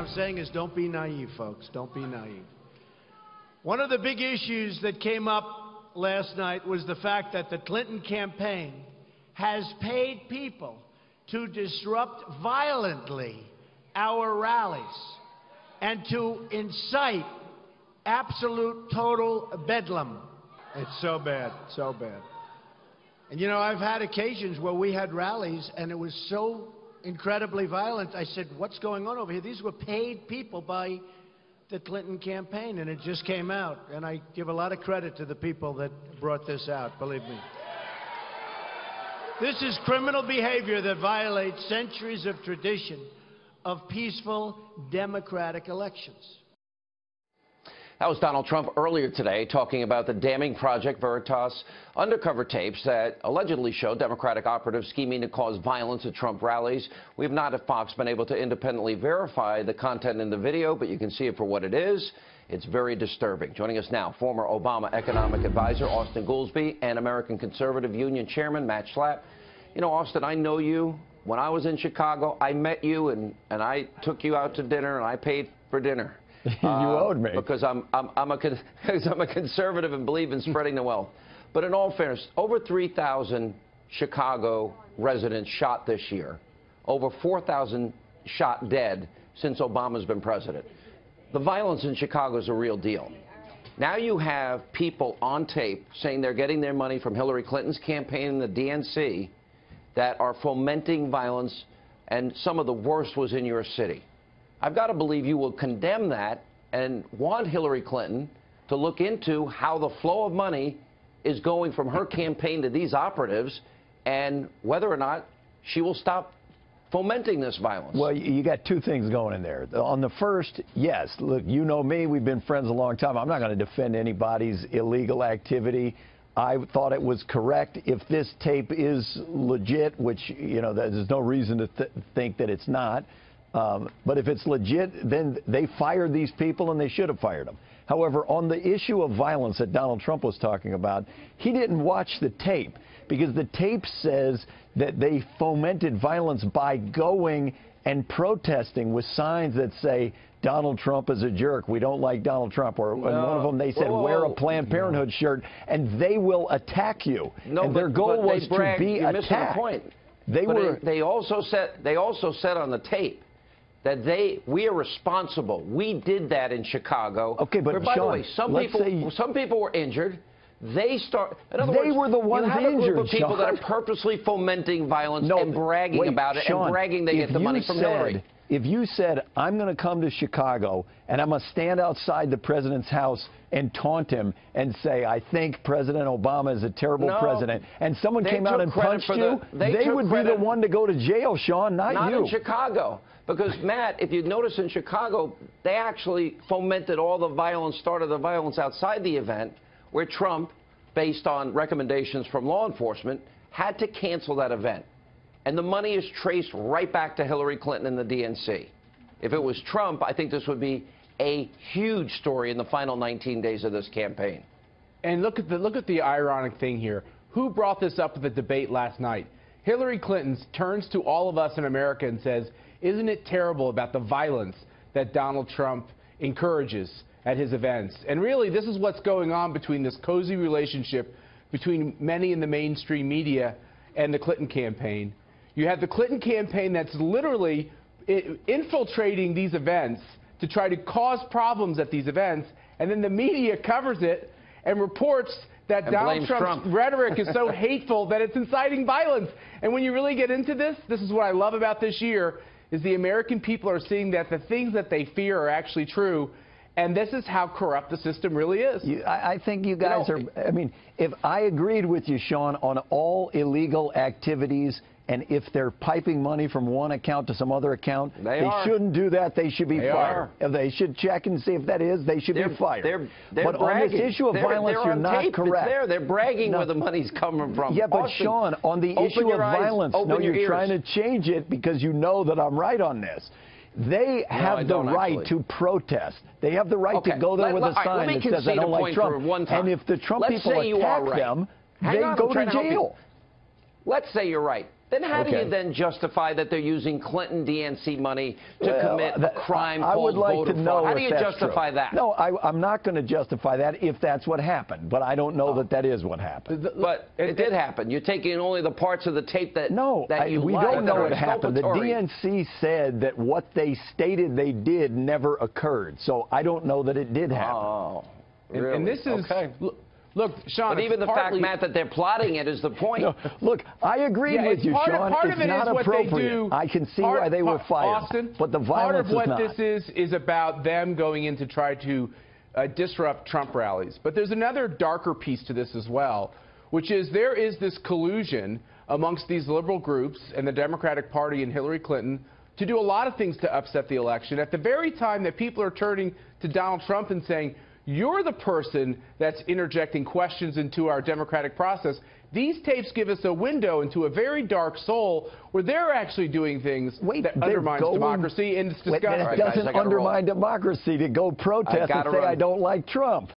I'm saying is don't be naive, folks. Don't be naive. One of the big issues that came up last night was the fact that the Clinton campaign has paid people to disrupt violently our rallies and to incite absolute total bedlam. It's so bad, so bad. And you know, I've had occasions where we had rallies and it was so incredibly violent. I said, what's going on over here? These were paid people by the Clinton campaign, and it just came out. And I give a lot of credit to the people that brought this out, believe me. This is criminal behavior that violates centuries of tradition of peaceful democratic elections. That was Donald Trump earlier today talking about the damning Project Veritas undercover tapes that allegedly show Democratic operatives scheming to cause violence at Trump rallies. We've not at Fox been able to independently verify the content in the video, but you can see it for what it is. It's very disturbing. Joining us now, former Obama economic advisor Austin Goolsbee and American Conservative Union Chairman Matt Schlapp. You know, Austin, I know you. When I was in Chicago, I met you and I took you out to dinner and I paid for dinner. You owed me. Because I'm a conservative and believe in spreading the wealth. But in all fairness, over 3,000 Chicago residents shot this year. Over 4,000 shot dead since Obama's been president. The violence in Chicago is a real deal. Now you have people on tape saying they're getting their money from Hillary Clinton's campaign in the DNC that are fomenting violence, and some of the worst was in your city. I've got to believe you will condemn that and want Hillary Clinton to look into how the flow of money is going from her campaign to these operatives and whether or not she will stop fomenting this violence. Well, you got two things going in there. On the first, yes, look, you know me, we've been friends a long time. I'm not going to defend anybody's illegal activity. I thought it was correct. If this tape is legit, which, you know, there's no reason to think that it's not, but if it's legit, then they fired these people and they should have fired them. However, on the issue of violence that Donald Trump was talking about, he didn't watch the tape because the tape says that they fomented violence by going and protesting with signs that say, Donald Trump is a jerk. We don't like Donald Trump. Or one of them, they said, wear a Planned Parenthood shirt, and they will attack you. No, and their goal was to be you're attacked. missing the point. They also said on the tape that we are responsible. We did that in Chicago. Okay, but by Sean, the way, some people were injured. In other they words, were the ones you have injured, a group of people Sean. that are purposely fomenting violence and bragging about it, Sean, and bragging they get the money from Hillary. If you said, I'm going to come to Chicago and I'm going to stand outside the president's house and taunt him and say, I think President Obama is a terrible president, and someone came out and punched you, they would be the one to go to jail, Sean, not you. Not in Chicago. Because, Matt, if you notice in Chicago, they actually fomented all the violence, started the violence outside the event, where Trump, based on recommendations from law enforcement, had to cancel that event. And the money is traced right back to Hillary Clinton and the DNC. If it was Trump, I think this would be a huge story in the final 19 days of this campaign. And look at the ironic thing here. Who brought this up at the debate last night? Hillary Clinton turns to all of us in America and says, isn't it terrible about the violence that Donald Trump encourages at his events? And really, this is what's going on between this cozy relationship between many in the mainstream media and the Clinton campaign. You have the Clinton campaign that's literally infiltrating these events to try to cause problems at these events, and then the media covers it and reports that Donald Trump's rhetoric is so hateful that it's inciting violence. And when you really get into this is what I love about this year, is the American people are seeing that the things that they fear are actually true. And this is how corrupt the system really is. I think you guys are, I mean, if I agreed with you, Sean, on all illegal activities, and if they're piping money from one account to some other account, they shouldn't do that. They should be fired. If they should check and see if that is, they should be fired. But on this issue of violence, you're not correct. They're bragging where the money's coming from. Yeah, but Sean, on the issue of violence, no, you're trying to change it because you know that I'm right on this. They have the right to protest. They have the right to go there with a sign that says, I don't like Trump. And if the Trump people attack them, they go to jail. Let's say you're right. Then how do you then justify that they're using Clinton DNC money to commit a crime called voter fraud? How do you justify that? No, I'm not going to justify that if that's what happened, but I don't know that that is what happened. But it did happen. You're taking only the parts of the tape that we don't know what happened. The DNC said that what they stated they did never occurred, so I don't know that it did happen. Oh, really? And this is Look, Sean, but even the fact, Matt, that they're plotting it is the point. No, look, I agree with you, Sean. Part it's of it not is what appropriate. they do. I can see why they were fired. Austin, but the violence part of what is not. this is about them going in to try to disrupt Trump rallies. But there's another darker piece to this as well, which is there is this collusion amongst these liberal groups and the Democratic Party and Hillary Clinton to do a lot of things to upset the election at the very time that people are turning to Donald Trump and saying, you're the person that's interjecting questions into our democratic process. These tapes give us a window into a very dark soul where they're actually doing things that undermines democracy, and it's disgusting. It doesn't undermine democracy to go protest and say, I don't like Trump.